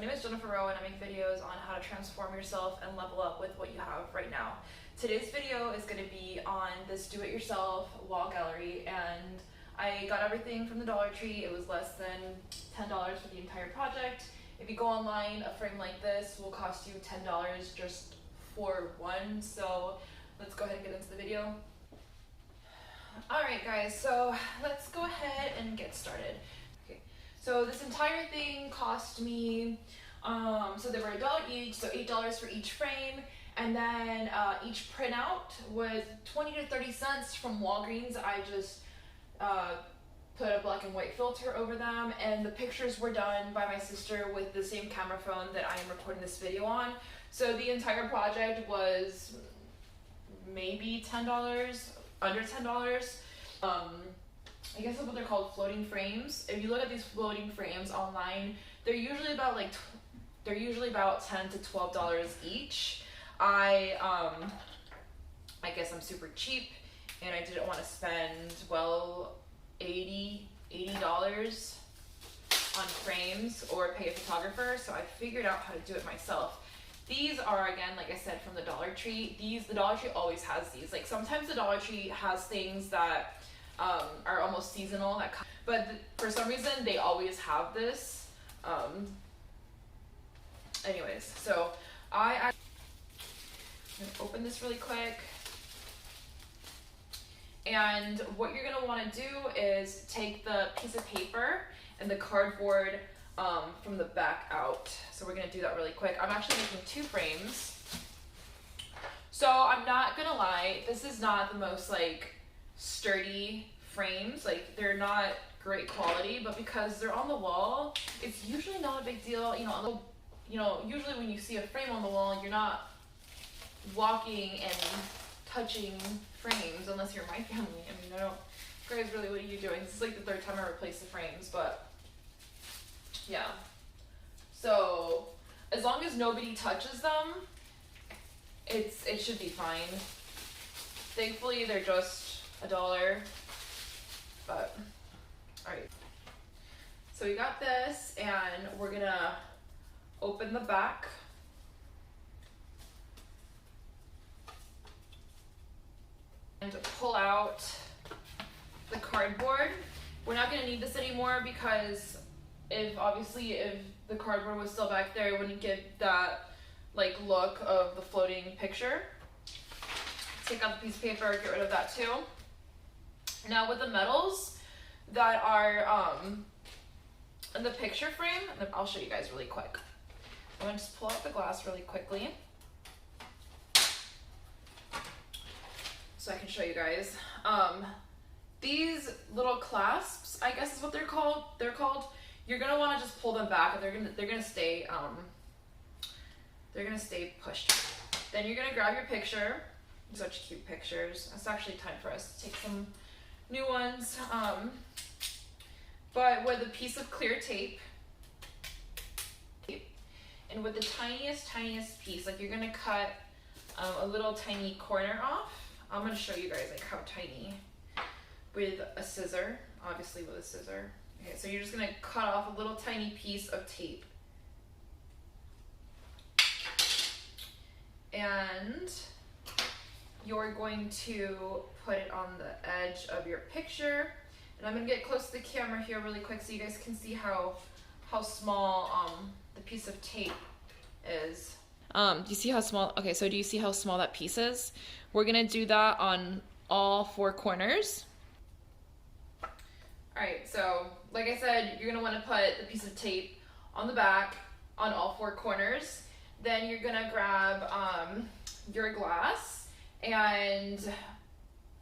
name is Jennifer Rowe and I make videos on how to transform yourself and level up with what you have right now. Today's video is going to be on this do-it-yourself wall gallery, and I got everything from the Dollar Tree. It was less than $10 for the entire project. If you go online, a frame like this will cost you $10 just for one. So let's go ahead and get into the video. Alright guys, so let's go ahead and get started. Okay, so this entire thing cost me, so they were $1 each, so $8 for each frame, and then each printout was 20 to 30 cents from Walgreens. I just put a black and white filter over them, and the pictures were done by my sister with the same camera phone that I am recording this video on. So the entire project was maybe $10, under $10. I guess that's what they're called, floating frames. If you look at these floating frames online, they're usually about $10 to $12 each. I guess I'm super cheap, and I didn't want to spend, well, $80 on frames or pay a photographer, so I figured out how to do it myself. These are, again, like I said, from the Dollar Tree. The Dollar Tree always has these. Like, sometimes the Dollar Tree has things that are almost seasonal, but for some reason they always have this. Anyways, so I'm gonna open this really quick. And what you're gonna want to do is take the piece of paper and the cardboard from the back out. So we're gonna do that really quick. I'm actually making 2 frames. So I'm not gonna lie, this is not the most like sturdy frames. Like, they're not great quality, but because they're on the wall, it's usually not a big deal. Usually when you see a frame on the wall, you're not walking and touching frames unless you're my family. I mean, I don't, guys, really, what are you doing? This is like the 3rd time I replaced the frames, but yeah. So as long as nobody touches them, it should be fine. Thankfully, they're just $1, but all right. So we got this, and we're gonna open the back. And pull out the cardboard. We're not gonna need this anymore because if the cardboard was still back there, it wouldn't give that like look of the floating picture. Take out the piece of paper, get rid of that too. Now with the metals that are in the picture frame, I'll show you guys really quick. I'm gonna just pull out the glass really quickly so I can show you guys. These little clasps, I guess is what they're called. You're gonna want to just pull them back, and they're gonna stay pushed. Then you're gonna grab your picture. Such cute pictures. It's actually time for us to take some new ones. But with a piece of clear tape, and with the tiniest piece, like, you're gonna cut a little tiny corner off. I'm gonna show you guys like how tiny with a scissor, obviously with a scissor. Okay, so you're just gonna cut off a little tiny piece of tape. And you're going to put it on the edge of your picture. And I'm gonna get close to the camera here really quick so you guys can see how small the piece of tape is. Do you see how small? Okay, so do you see how small that piece is? We're gonna do that on all 4 corners. All right, so like I said, you're gonna want to put the piece of tape on the back on all 4 corners. Then you're gonna grab your glass, and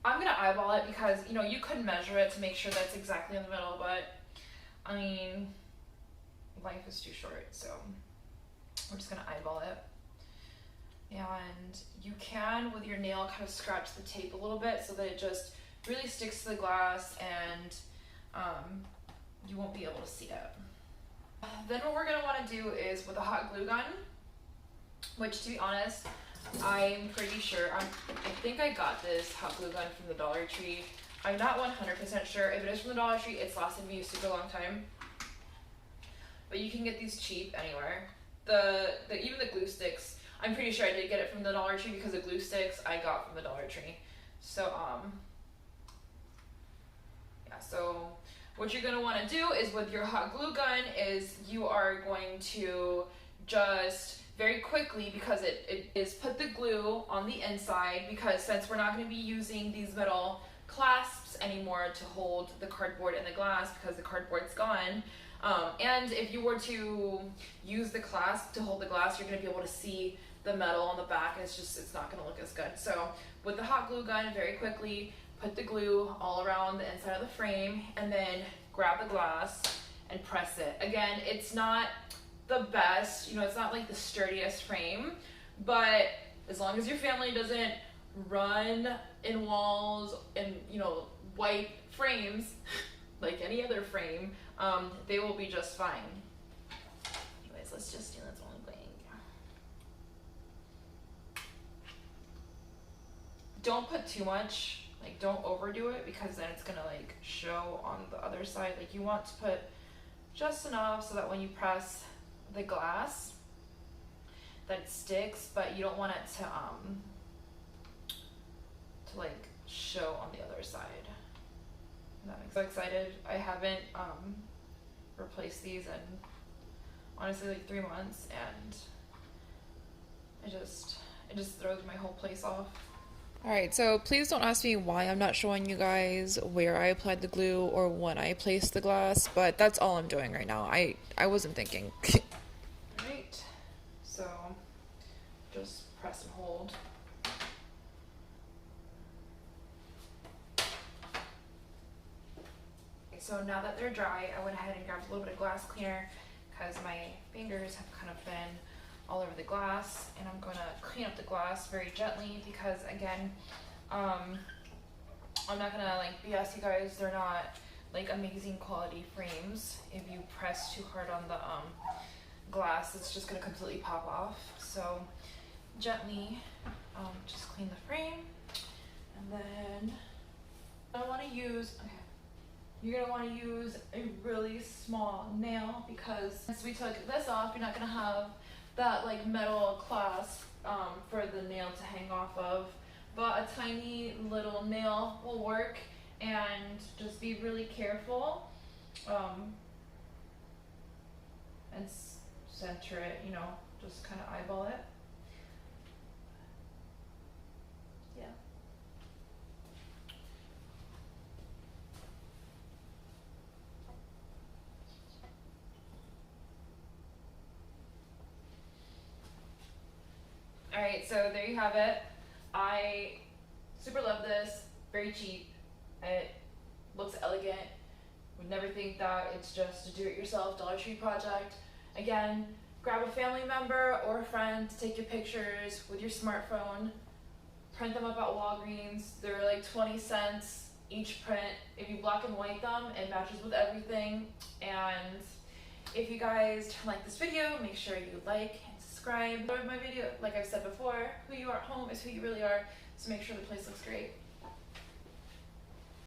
I'm gonna eyeball it because you could measure it to make sure that's exactly in the middle, but I mean, life is too short, so we're just gonna eyeball it. And you can, with your nail, kind of scratch the tape a little bit so that it just really sticks to the glass, and you won't be able to see it. Then what we're gonna want to do is with a hot glue gun, which, to be honest, I'm pretty sure, I think I got this hot glue gun from the Dollar Tree. I'm not 100% sure. If it is from the Dollar Tree, it's lasted me a super long time. but you can get these cheap anywhere. Even the glue sticks, I'm pretty sure I did get it from the Dollar Tree, because the glue sticks I got from the Dollar Tree. So yeah, so what you're gonna wanna do is, with your hot glue gun, is you are going to just very quickly, because it is, put the glue on the inside, because since we're not gonna be using these metal clasps anymore to hold the cardboard and the glass, because the cardboard's gone. And if you were to use the clasp to hold the glass, you're gonna be able to see the metal on the back, and it's not gonna look as good. So with the hot glue gun, very quickly put the glue all around the inside of the frame, and then grab the glass and press it. Again, it's not the best, it's not like the sturdiest frame, but as long as your family doesn't run in walls and white frames like any other frame, they will be just fine. Anyways, let's just do this one thing. Don't put too much, don't overdo it, because then it's gonna show on the other side. You want to put just enough so that when you press the glass that it sticks, but you don't want it to show on the other side. That makes me so excited. I haven't replaced these in honestly 3 months, and it just throws my whole place off. Alright, so please don't ask me why I'm not showing you guys where I applied the glue or when I placed the glass, but that's all I'm doing right now. I wasn't thinking. Alright, so just press and hold. Okay, so now that they're dry, I went ahead and grabbed a little bit of glass cleaner, because my fingers have kind of been all over the glass, and I'm going to clean up the glass very gently, because again, I'm not going to BS you guys, they're not amazing quality frames. If you press too hard on the glass, it's just going to completely pop off. So gently just clean the frame, and then I want to use, you're going to want to use a really small nail, because since we took this off, you're not going to have that metal clasp for the nail to hang off of, but a tiny little nail will work. And just be really careful and center it, just kind of eyeball it. Yeah. Alright, so there you have it. I super love this. Very cheap. It looks elegant. Would never think that it's just a do-it-yourself Dollar Tree project. Again, grab a family member or a friend to take your pictures with your smartphone. Print them up at Walgreens. They're 20 cents each print. If you black and white them, it matches with everything. And if you guys like this video, make sure you like and subscribe. Enjoy my video. Like I've said before, who you are at home is who you really are. So make sure the place looks great.